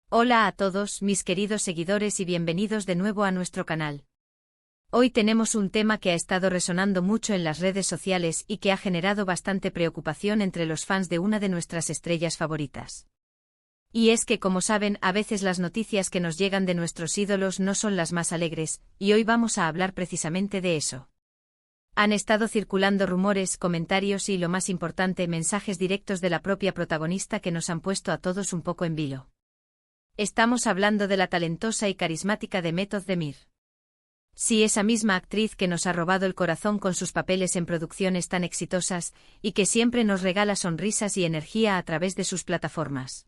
Hola a todos, mis queridos seguidores y bienvenidos de nuevo a nuestro canal. Hoy tenemos un tema que ha estado resonando mucho en las redes sociales y que ha generado bastante preocupación entre los fans de una de nuestras estrellas favoritas. Y es que, como saben, a veces las noticias que nos llegan de nuestros ídolos no son las más alegres, y hoy vamos a hablar precisamente de eso. Han estado circulando rumores, comentarios y, lo más importante, mensajes directos de la propia protagonista que nos han puesto a todos un poco en vilo. Estamos hablando de la talentosa y carismática Demet Özdemir. Sí, esa misma actriz que nos ha robado el corazón con sus papeles en producciones tan exitosas, y que siempre nos regala sonrisas y energía a través de sus plataformas.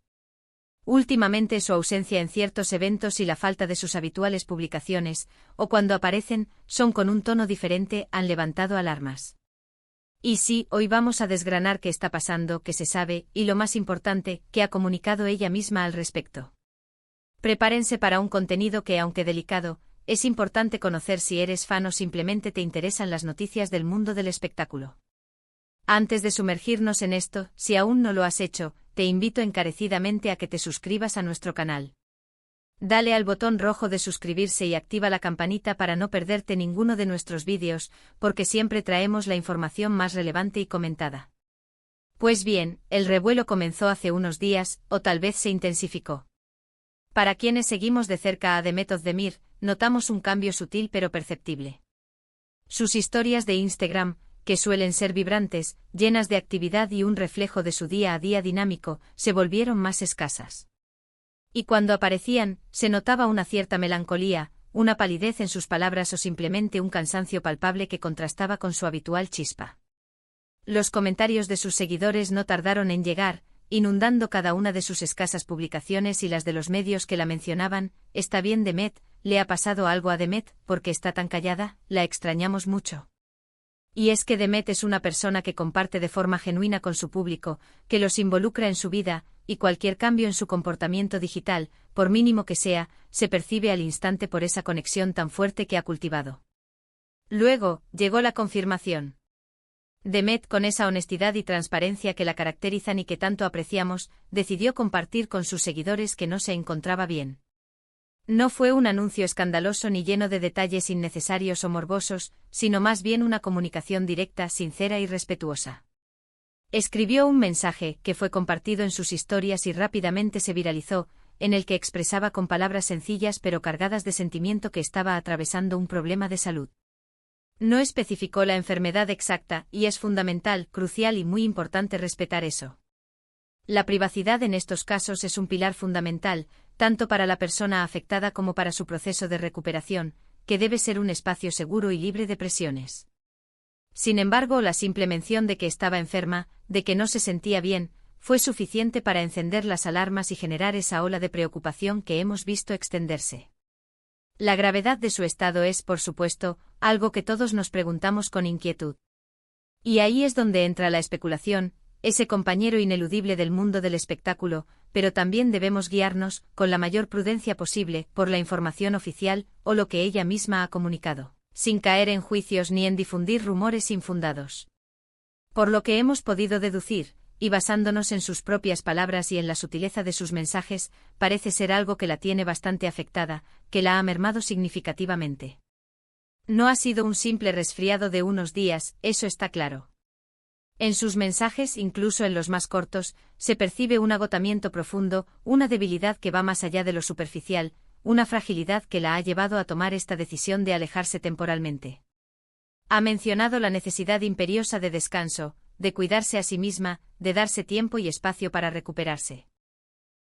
Últimamente su ausencia en ciertos eventos y la falta de sus habituales publicaciones, o cuando aparecen, son con un tono diferente, han levantado alarmas. Y sí, hoy vamos a desgranar qué está pasando, qué se sabe, y lo más importante, qué ha comunicado ella misma al respecto. Prepárense para un contenido que, aunque delicado, es importante conocer si eres fan o simplemente te interesan las noticias del mundo del espectáculo. Antes de sumergirnos en esto, si aún no lo has hecho, te invito encarecidamente a que te suscribas a nuestro canal. Dale al botón rojo de suscribirse y activa la campanita para no perderte ninguno de nuestros vídeos, porque siempre traemos la información más relevante y comentada. Pues bien, el revuelo comenzó hace unos días, o tal vez se intensificó. Para quienes seguimos de cerca a Demet Özdemir, notamos un cambio sutil pero perceptible. Sus historias de Instagram, que suelen ser vibrantes, llenas de actividad y un reflejo de su día a día dinámico, se volvieron más escasas. Y cuando aparecían, se notaba una cierta melancolía, una palidez en sus palabras o simplemente un cansancio palpable que contrastaba con su habitual chispa. Los comentarios de sus seguidores no tardaron en llegar, inundando cada una de sus escasas publicaciones y las de los medios que la mencionaban. ¿Está bien Demet? ¿Le ha pasado algo a Demet? ¿Por qué está tan callada? La extrañamos mucho. Y es que Demet es una persona que comparte de forma genuina con su público, que los involucra en su vida, y cualquier cambio en su comportamiento digital, por mínimo que sea, se percibe al instante por esa conexión tan fuerte que ha cultivado. Luego, llegó la confirmación. Demet, con esa honestidad y transparencia que la caracterizan y que tanto apreciamos, decidió compartir con sus seguidores que no se encontraba bien. No fue un anuncio escandaloso ni lleno de detalles innecesarios o morbosos, sino más bien una comunicación directa, sincera y respetuosa. Escribió un mensaje, que fue compartido en sus historias y rápidamente se viralizó, en el que expresaba con palabras sencillas pero cargadas de sentimiento que estaba atravesando un problema de salud. No especificó la enfermedad exacta, y es fundamental, crucial y muy importante respetar eso. La privacidad en estos casos es un pilar fundamental, tanto para la persona afectada como para su proceso de recuperación, que debe ser un espacio seguro y libre de presiones. Sin embargo, la simple mención de que estaba enferma, de que no se sentía bien, fue suficiente para encender las alarmas y generar esa ola de preocupación que hemos visto extenderse. La gravedad de su estado es, por supuesto, algo que todos nos preguntamos con inquietud. Y ahí es donde entra la especulación, ese compañero ineludible del mundo del espectáculo, pero también debemos guiarnos, con la mayor prudencia posible, por la información oficial, o lo que ella misma ha comunicado, sin caer en juicios ni en difundir rumores infundados. Por lo que hemos podido deducir, y basándonos en sus propias palabras y en la sutileza de sus mensajes, parece ser algo que la tiene bastante afectada, que la ha mermado significativamente. No ha sido un simple resfriado de unos días, eso está claro. En sus mensajes, incluso en los más cortos, se percibe un agotamiento profundo, una debilidad que va más allá de lo superficial, una fragilidad que la ha llevado a tomar esta decisión de alejarse temporalmente. Ha mencionado la necesidad imperiosa de descanso, de cuidarse a sí misma, de darse tiempo y espacio para recuperarse.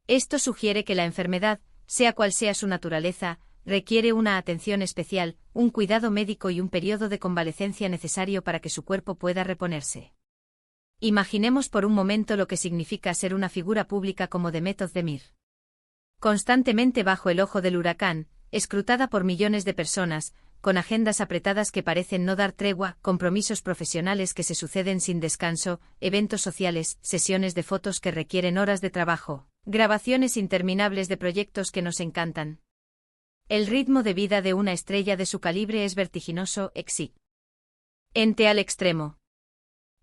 Esto sugiere que la enfermedad, sea cual sea su naturaleza, requiere una atención especial, un cuidado médico y un periodo de convalecencia necesario para que su cuerpo pueda reponerse. Imaginemos por un momento lo que significa ser una figura pública como Demet Özdemir. Constantemente bajo el ojo del huracán, escrutada por millones de personas, con agendas apretadas que parecen no dar tregua, compromisos profesionales que se suceden sin descanso, eventos sociales, sesiones de fotos que requieren horas de trabajo, grabaciones interminables de proyectos que nos encantan. El ritmo de vida de una estrella de su calibre es vertiginoso, exigente al extremo.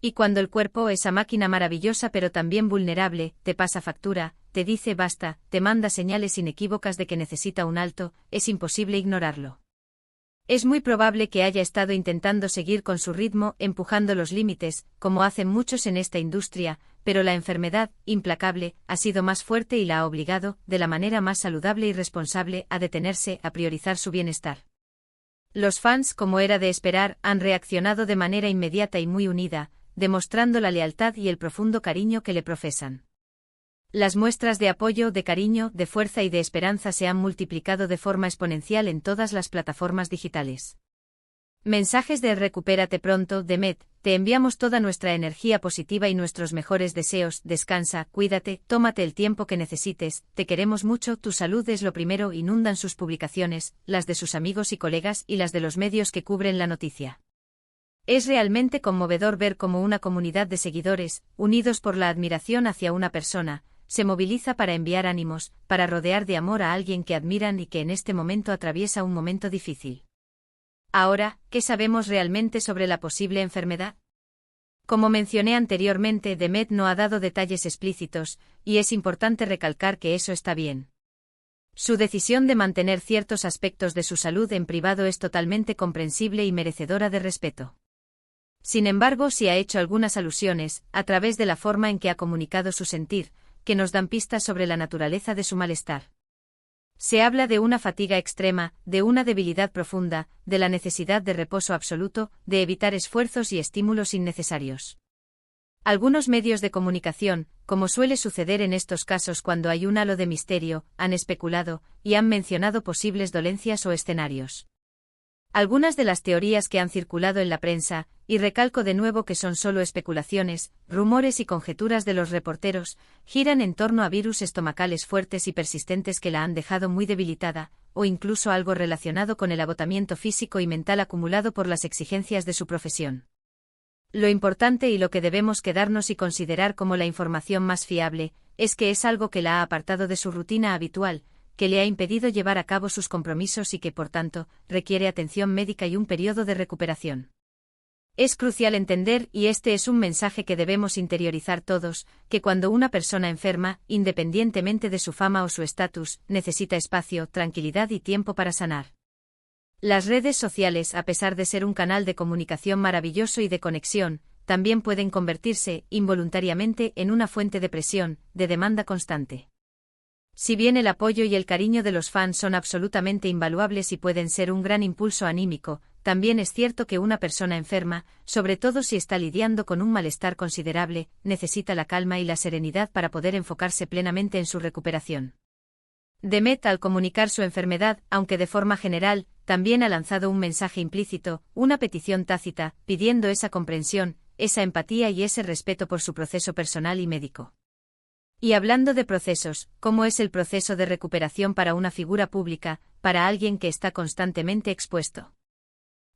Y cuando el cuerpo, esa máquina maravillosa pero también vulnerable, te pasa factura, te dice basta, te manda señales inequívocas de que necesita un alto, es imposible ignorarlo. Es muy probable que haya estado intentando seguir con su ritmo, empujando los límites, como hacen muchos en esta industria, pero la enfermedad, implacable, ha sido más fuerte y la ha obligado, de la manera más saludable y responsable, a detenerse, a priorizar su bienestar. Los fans, como era de esperar, han reaccionado de manera inmediata y muy unida, demostrando la lealtad y el profundo cariño que le profesan. Las muestras de apoyo, de cariño, de fuerza y de esperanza se han multiplicado de forma exponencial en todas las plataformas digitales. Mensajes de Recupérate pronto, Demet, te enviamos toda nuestra energía positiva y nuestros mejores deseos, descansa, cuídate, tómate el tiempo que necesites, te queremos mucho, tu salud es lo primero, inundan sus publicaciones, las de sus amigos y colegas y las de los medios que cubren la noticia. Es realmente conmovedor ver cómo una comunidad de seguidores, unidos por la admiración hacia una persona, se moviliza para enviar ánimos, para rodear de amor a alguien que admiran y que en este momento atraviesa un momento difícil. Ahora, ¿qué sabemos realmente sobre la posible enfermedad? Como mencioné anteriormente, Demet no ha dado detalles explícitos, y es importante recalcar que eso está bien. Su decisión de mantener ciertos aspectos de su salud en privado es totalmente comprensible y merecedora de respeto. Sin embargo, sí ha hecho algunas alusiones, a través de la forma en que ha comunicado su sentir, que nos dan pistas sobre la naturaleza de su malestar. Se habla de una fatiga extrema, de una debilidad profunda, de la necesidad de reposo absoluto, de evitar esfuerzos y estímulos innecesarios. Algunos medios de comunicación, como suele suceder en estos casos cuando hay un halo de misterio, han especulado, y han mencionado posibles dolencias o escenarios. Algunas de las teorías que han circulado en la prensa, y recalco de nuevo que son solo especulaciones, rumores y conjeturas de los reporteros, giran en torno a virus estomacales fuertes y persistentes que la han dejado muy debilitada, o incluso algo relacionado con el agotamiento físico y mental acumulado por las exigencias de su profesión. Lo importante y lo que debemos quedarnos y considerar como la información más fiable, es que es algo que la ha apartado de su rutina habitual, que le ha impedido llevar a cabo sus compromisos y que, por tanto, requiere atención médica y un periodo de recuperación. Es crucial entender, y este es un mensaje que debemos interiorizar todos, que cuando una persona enferma, independientemente de su fama o su estatus, necesita espacio, tranquilidad y tiempo para sanar. Las redes sociales, a pesar de ser un canal de comunicación maravilloso y de conexión, también pueden convertirse, involuntariamente, en una fuente de presión, de demanda constante. Si bien el apoyo y el cariño de los fans son absolutamente invaluables y pueden ser un gran impulso anímico, también es cierto que una persona enferma, sobre todo si está lidiando con un malestar considerable, necesita la calma y la serenidad para poder enfocarse plenamente en su recuperación. Demet, al comunicar su enfermedad, aunque de forma general, también ha lanzado un mensaje implícito, una petición tácita, pidiendo esa comprensión, esa empatía y ese respeto por su proceso personal y médico. Y hablando de procesos, ¿cómo es el proceso de recuperación para una figura pública, para alguien que está constantemente expuesto?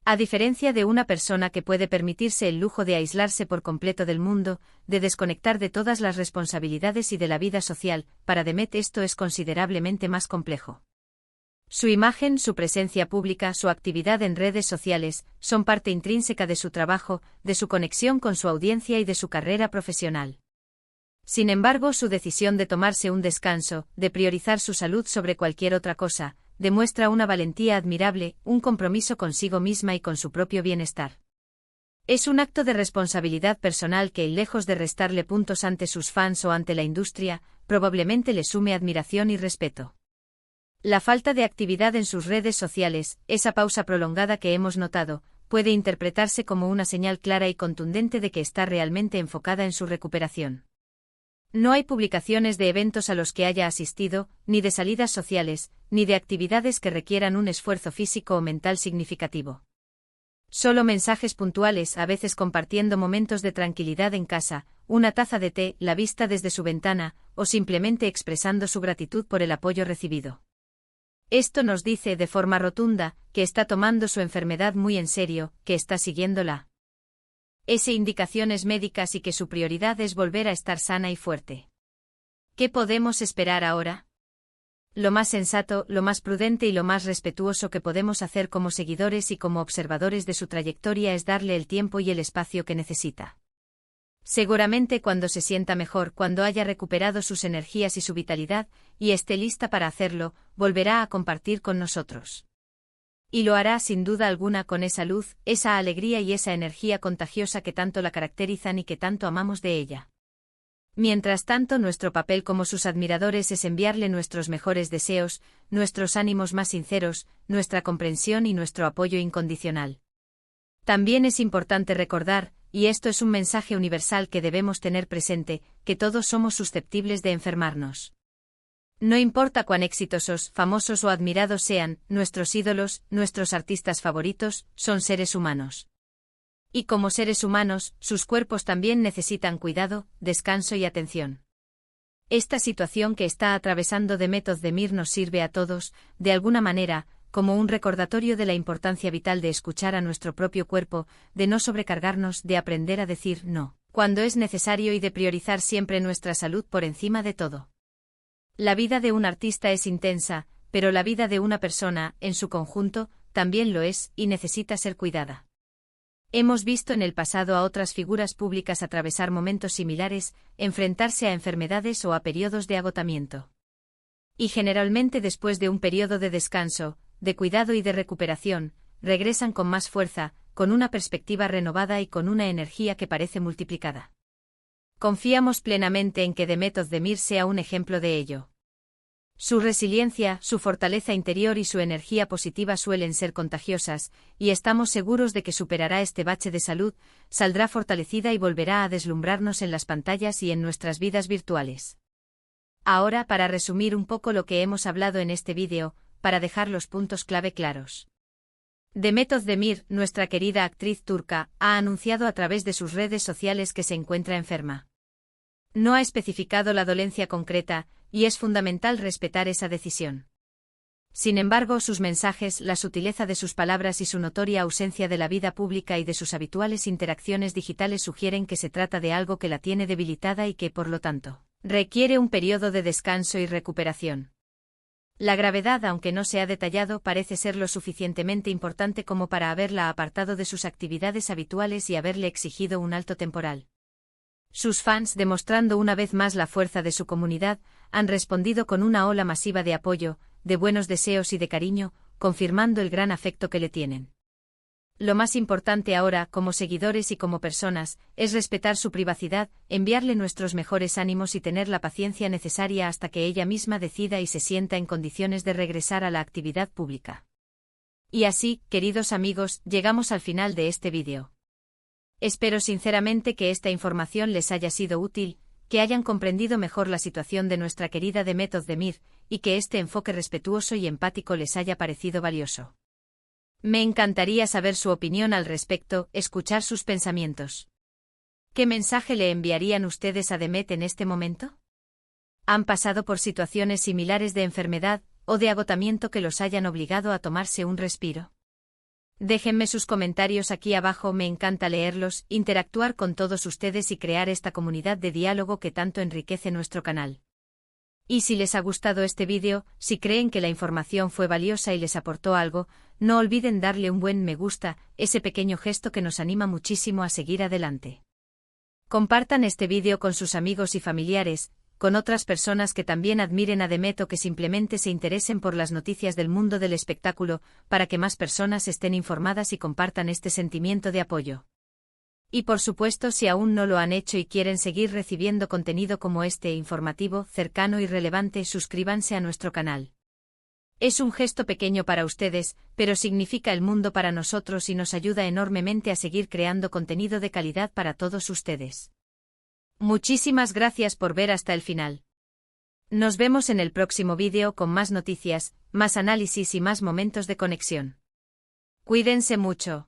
A diferencia de una persona que puede permitirse el lujo de aislarse por completo del mundo, de desconectar de todas las responsabilidades y de la vida social, para Demet esto es considerablemente más complejo. Su imagen, su presencia pública, su actividad en redes sociales, son parte intrínseca de su trabajo, de su conexión con su audiencia y de su carrera profesional. Sin embargo, su decisión de tomarse un descanso, de priorizar su salud sobre cualquier otra cosa, demuestra una valentía admirable, un compromiso consigo misma y con su propio bienestar. Es un acto de responsabilidad personal que, lejos de restarle puntos ante sus fans o ante la industria, probablemente le sume admiración y respeto. La falta de actividad en sus redes sociales, esa pausa prolongada que hemos notado, puede interpretarse como una señal clara y contundente de que está realmente enfocada en su recuperación. No hay publicaciones de eventos a los que haya asistido, ni de salidas sociales, ni de actividades que requieran un esfuerzo físico o mental significativo. Solo mensajes puntuales, a veces compartiendo momentos de tranquilidad en casa, una taza de té, la vista desde su ventana, o simplemente expresando su gratitud por el apoyo recibido. Esto nos dice de forma rotunda que está tomando su enfermedad muy en serio, que está siguiéndola. Indicaciones médicas y que su prioridad es volver a estar sana y fuerte. ¿Qué podemos esperar ahora? Lo más sensato, lo más prudente y lo más respetuoso que podemos hacer como seguidores y como observadores de su trayectoria es darle el tiempo y el espacio que necesita. Seguramente cuando se sienta mejor, cuando haya recuperado sus energías y su vitalidad, y esté lista para hacerlo, volverá a compartir con nosotros. Y lo hará sin duda alguna con esa luz, esa alegría y esa energía contagiosa que tanto la caracterizan y que tanto amamos de ella. Mientras tanto, nuestro papel como sus admiradores es enviarle nuestros mejores deseos, nuestros ánimos más sinceros, nuestra comprensión y nuestro apoyo incondicional. También es importante recordar, y esto es un mensaje universal que debemos tener presente, que todos somos susceptibles de enfermarnos. No importa cuán exitosos, famosos o admirados sean, nuestros ídolos, nuestros artistas favoritos, son seres humanos. Y como seres humanos, sus cuerpos también necesitan cuidado, descanso y atención. Esta situación que está atravesando Demet Özdemir nos sirve a todos, de alguna manera, como un recordatorio de la importancia vital de escuchar a nuestro propio cuerpo, de no sobrecargarnos, de aprender a decir no, cuando es necesario y de priorizar siempre nuestra salud por encima de todo. La vida de un artista es intensa, pero la vida de una persona, en su conjunto, también lo es, y necesita ser cuidada. Hemos visto en el pasado a otras figuras públicas atravesar momentos similares, enfrentarse a enfermedades o a periodos de agotamiento. Y generalmente después de un periodo de descanso, de cuidado y de recuperación, regresan con más fuerza, con una perspectiva renovada y con una energía que parece multiplicada. Confiamos plenamente en que Demet Özdemir sea un ejemplo de ello. Su resiliencia, su fortaleza interior y su energía positiva suelen ser contagiosas, y estamos seguros de que superará este bache de salud, saldrá fortalecida y volverá a deslumbrarnos en las pantallas y en nuestras vidas virtuales. Ahora, para resumir un poco lo que hemos hablado en este vídeo, para dejar los puntos clave claros. Demet Özdemir, nuestra querida actriz turca, ha anunciado a través de sus redes sociales que se encuentra enferma. No ha especificado la dolencia concreta, y es fundamental respetar esa decisión. Sin embargo, sus mensajes, la sutileza de sus palabras y su notoria ausencia de la vida pública y de sus habituales interacciones digitales sugieren que se trata de algo que la tiene debilitada y que, por lo tanto, requiere un periodo de descanso y recuperación. La gravedad, aunque no se ha detallado, parece ser lo suficientemente importante como para haberla apartado de sus actividades habituales y haberle exigido un alto temporal. Sus fans, demostrando una vez más la fuerza de su comunidad, han respondido con una ola masiva de apoyo, de buenos deseos y de cariño, confirmando el gran afecto que le tienen. Lo más importante ahora, como seguidores y como personas, es respetar su privacidad, enviarle nuestros mejores ánimos y tener la paciencia necesaria hasta que ella misma decida y se sienta en condiciones de regresar a la actividad pública. Y así, queridos amigos, llegamos al final de este vídeo. Espero sinceramente que esta información les haya sido útil, que hayan comprendido mejor la situación de nuestra querida Demet Özdemir, y que este enfoque respetuoso y empático les haya parecido valioso. Me encantaría saber su opinión al respecto, escuchar sus pensamientos. ¿Qué mensaje le enviarían ustedes a Demet en este momento? ¿Han pasado por situaciones similares de enfermedad o de agotamiento que los hayan obligado a tomarse un respiro? Déjenme sus comentarios aquí abajo, me encanta leerlos, interactuar con todos ustedes y crear esta comunidad de diálogo que tanto enriquece nuestro canal. Y si les ha gustado este vídeo, si creen que la información fue valiosa y les aportó algo, no olviden darle un buen me gusta, ese pequeño gesto que nos anima muchísimo a seguir adelante. Compartan este vídeo con sus amigos y familiares, con otras personas que también admiren a Demet o que simplemente se interesen por las noticias del mundo del espectáculo, para que más personas estén informadas y compartan este sentimiento de apoyo. Y por supuesto, si aún no lo han hecho y quieren seguir recibiendo contenido como este informativo, cercano y relevante, suscríbanse a nuestro canal. Es un gesto pequeño para ustedes, pero significa el mundo para nosotros y nos ayuda enormemente a seguir creando contenido de calidad para todos ustedes. Muchísimas gracias por ver hasta el final. Nos vemos en el próximo vídeo con más noticias, más análisis y más momentos de conexión. Cuídense mucho.